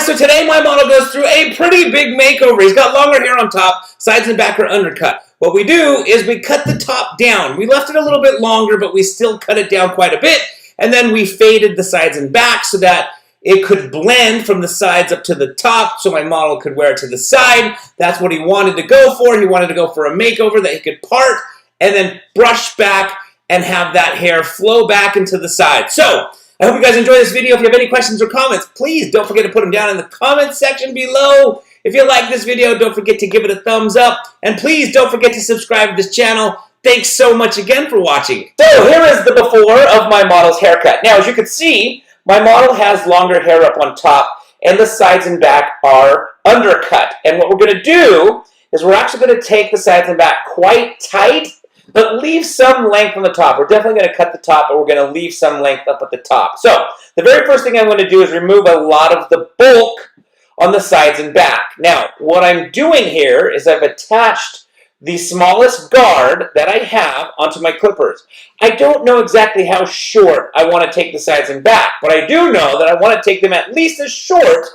so today my model goes through a pretty big makeover. He's got longer hair on top, sides and back are undercut. What we do is we cut the top down. We left it a little bit longer, but we still cut it down quite a bit, and then we faded the sides and back so that it could blend from the sides up to the top so my model could wear it to the side. That's what he wanted to go for. He wanted to go for a makeover that he could part and then brush back and have that hair flow back into the side. So, I hope you guys enjoy this video. If you have any questions or comments, please don't forget to put them down in the comments section below. If you like this video, don't forget to give it a thumbs up. And please don't forget to subscribe to this channel. Thanks so much again for watching. So here is the before of my model's haircut. Now, as you can see, my model has longer hair up on top, and the sides and back are undercut. And what we're going to do is we're actually going to take the sides and back quite tight, but leave some length on the top. We're definitely going to cut the top, but we're going to leave some length up at the top. So the very first thing I'm going to do is remove a lot of the bulk on the sides and back. Now, what I'm doing here is I've attached the smallest guard that I have onto my clippers. I don't know exactly how short I want to take the sides and back, but I do know that I want to take them at least as short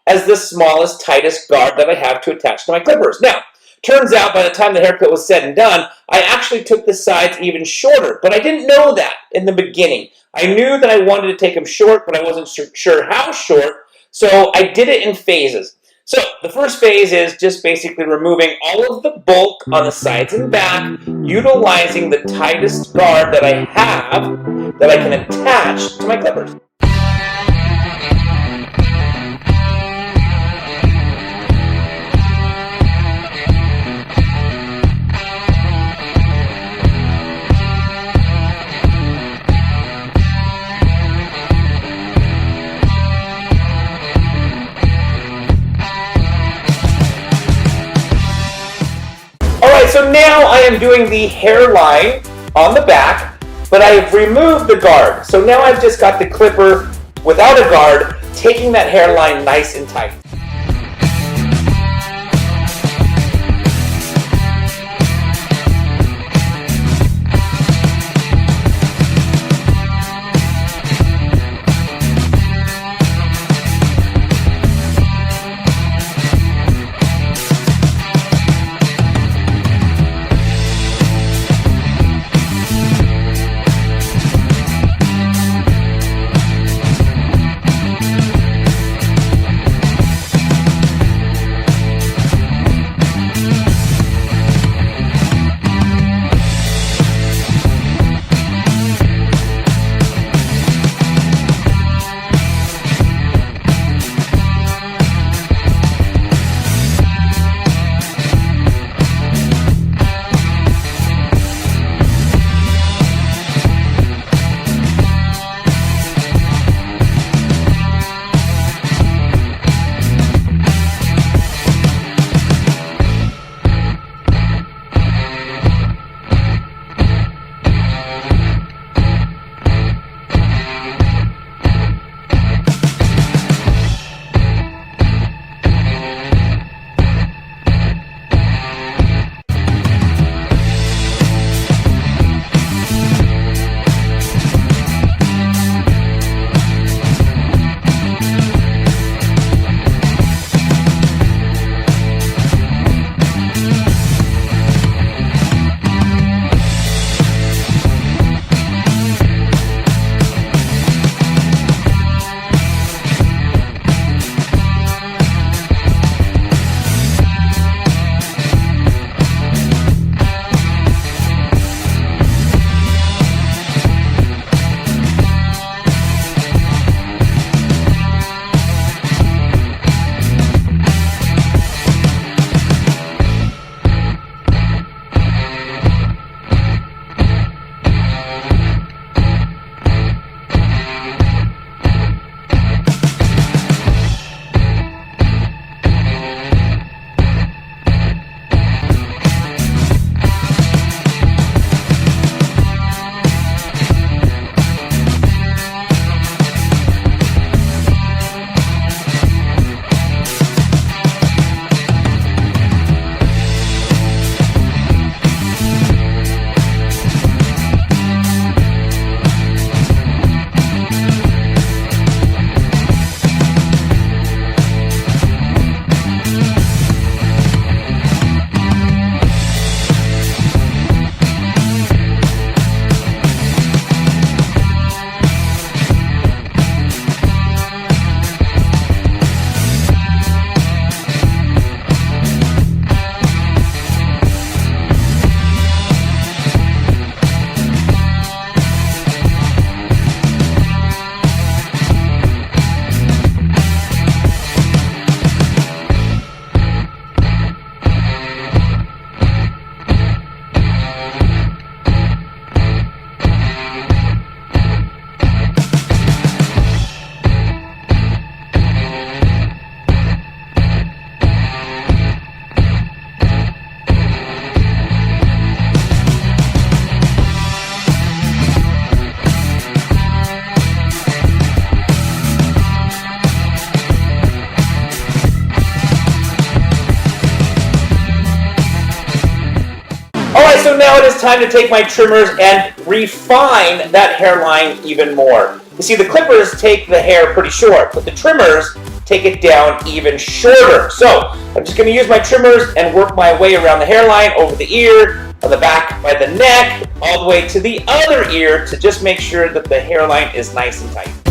as the smallest, tightest guard that I have to attach to my clippers. Now, turns out by the time the haircut was said and done, I actually took the sides even shorter, but I didn't know that in the beginning. I knew that I wanted to take them short, but I wasn't sure how short, so I did it in phases. So the first phase is just basically removing all of the bulk on the sides and back, utilizing the tightest guard that I have that I can attach to my clippers. So now I am doing the hairline on the back, but I've removed the guard. So now I've just got the clipper without a guard, taking that hairline nice and tight. now it is time to take my trimmers and refine that hairline even more. You see, the clippers take the hair pretty short, but the trimmers take it down even shorter. So I'm just going to use my trimmers and work my way around the hairline, over the ear, on the back by the neck, all the way to the other ear to just make sure that the hairline is nice and tight.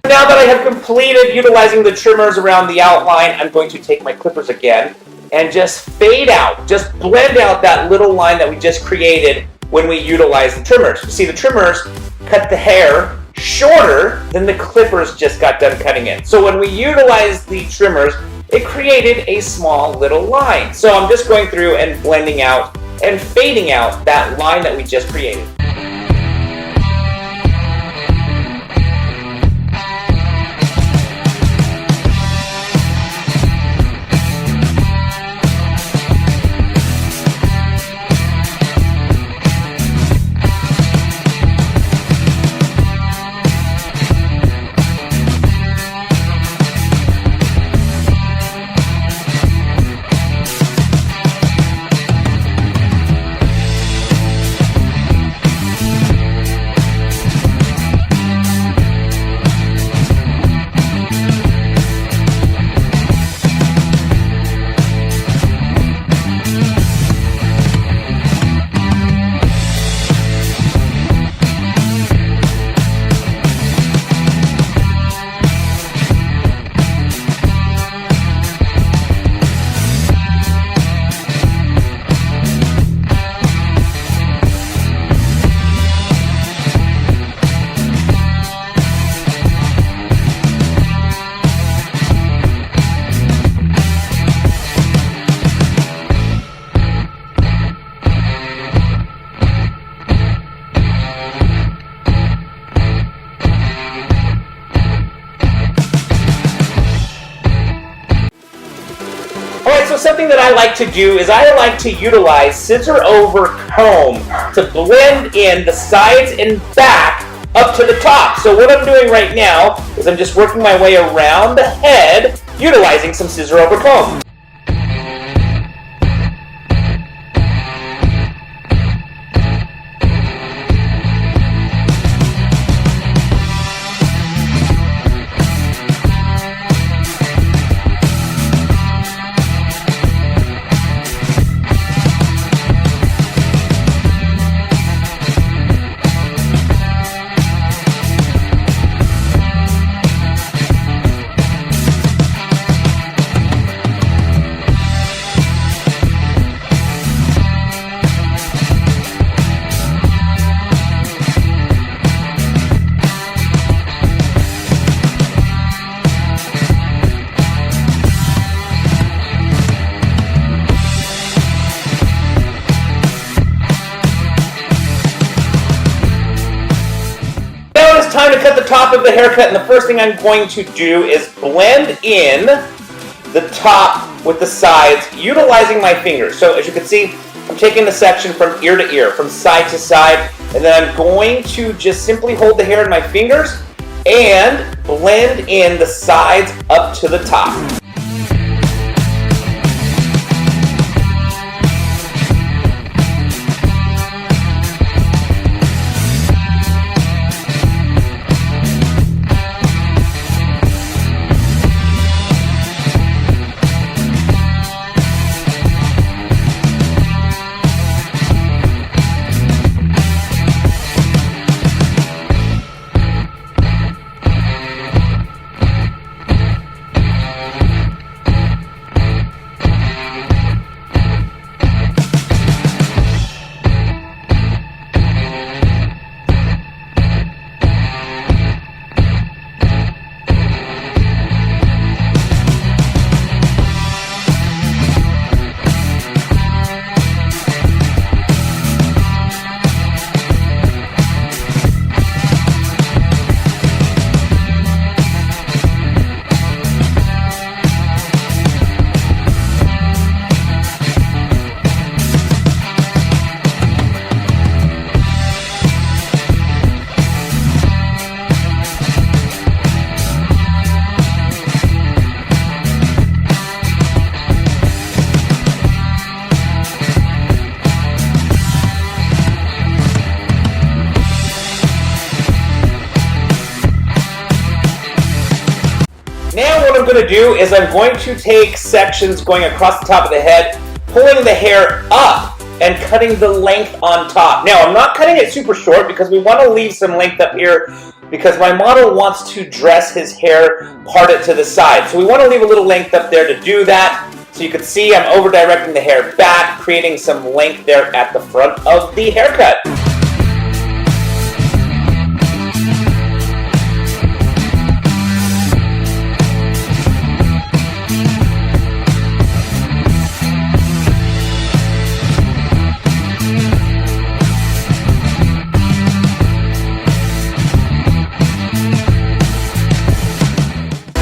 Now that I have completed utilizing the trimmers around the outline, I'm going to take my clippers again and just fade out, just blend out that little line that we just created when we utilize the trimmers. You see, the trimmers cut the hair shorter than the clippers just got done cutting it. So when we utilize the trimmers, it created a small little line. So I'm just going through and blending out and fading out that line that we just created. So something that I like to do is I like to utilize scissor over comb to blend in the sides and back up to the top. So what I'm doing right now is I'm just working my way around the head utilizing some scissor over comb. top of the haircut, and the first thing I'm going to do is blend in the top with the sides, utilizing my fingers. So as you can see, I'm taking the section from ear to ear, from side to side, and then I'm going to just simply hold the hair in my fingers and blend in the sides up to the top. Now what I'm going to do is I'm going to take sections going across the top of the head, pulling the hair up and cutting the length on top. Now I'm not cutting it super short because we want to leave some length up here because my model wants to dress his hair parted to the side. So we want to leave a little length up there to do that. So you can see I'm over directing the hair back, creating some length there at the front of the haircut.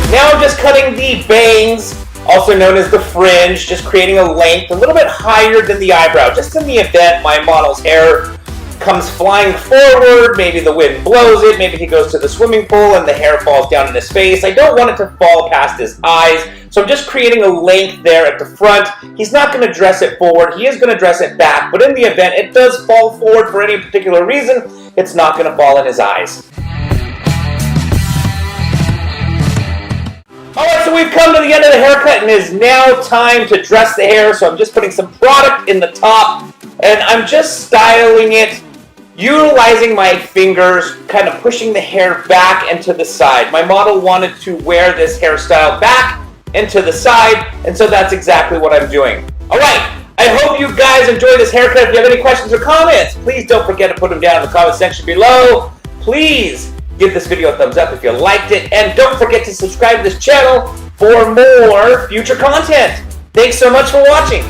Now I'm just cutting the bangs, also known as the fringe, just creating a length a little bit higher than the eyebrow, just in the event my model's hair comes flying forward, maybe the wind blows it, maybe he goes to the swimming pool and the hair falls down in his face. I don't want it to fall past his eyes, so I'm just creating a length there at the front. He's not going to dress it forward, he is going to dress it back, but in the event it does fall forward for any particular reason, it's not going to fall in his eyes. Alright, so we've come to the end of the haircut and it is now time to dress the hair. So I'm just putting some product in the top and I'm just styling it, utilizing my fingers, kind of pushing the hair back and to the side. My model wanted to wear this hairstyle back and to the side, and so that's exactly what I'm doing. Alright, I hope you guys enjoyed this haircut. If you have any questions or comments, please don't forget to put them down in the comment section below. Please give this video a thumbs up if you liked it, and don't forget to subscribe to this channel for more future content. Thanks so much for watching.